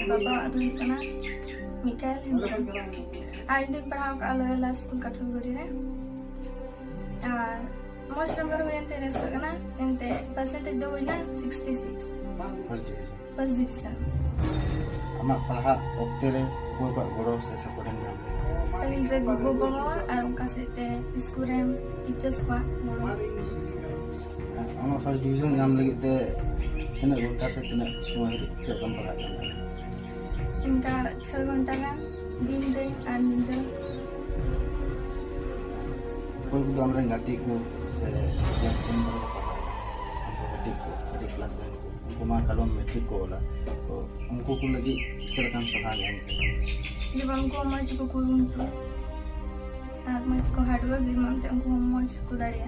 बाबा अदुना Mikael Hembrom आई दिन पढ़ाओ का लोयला स्कूल काठगुड़ी रे और मोस्ट नंबर हुए एंते रेस करना एंते परसेंटेज दो हुई ना 66 फर्स्ट डिवीजन अमा पढ़ा ओक्ते रे कोई को गोड़ो से सपोर्टिंग जाम पहले रे गोगो बंगो और उनका सेते स्कूल रे टीचर्स को अमा फर्स्ट डिवीजन जाम लगी ते कितना घंटा से कितना समय के कम पढ़ा इनका 6 घंटा का दिन रे और दिन कोई को हमरे गाती को से क्लास 10 में पढ़ाई क्लास 9 उनको मां कलम मैट्रिक को होला तो उनको को लगी चलकन पढ़ा गया जब उनको मज को करूं तो और मज को हार्डवर्क दी मानते उनको मज को दाड़िया